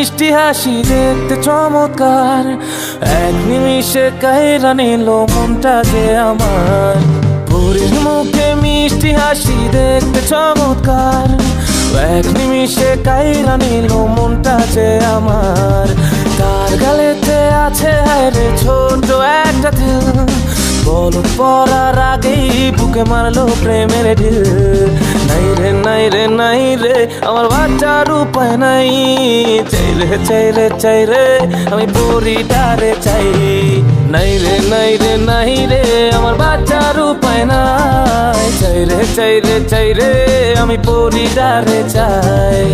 মিষ্টি হাসি দেখতে চমৎকার, এক নিমিষে কাইরা নিল মনটা যে আমার। পরীর মুখে মিষ্টি হাসি দেখতে চমৎকার, এক নিমিষে কাইরা নিল মনটা যে আমার। তার গালেতে আছে হায়রে ছোট একটা দিল, বলদ পড়ার আগেই বুকে মারলো প্রেমের ঢিল। নাই রে নাই রে নাই রে আমার বাচ্চার উপায় নাই, চাই রে চাই রে চাই রে আমি পরিটারে চাই। নাই রে নাই রে নাই রে আমার বাচ্চার উপায় নাই, চাই রে চাই রে চাই রে আমি পরিটারে চাই।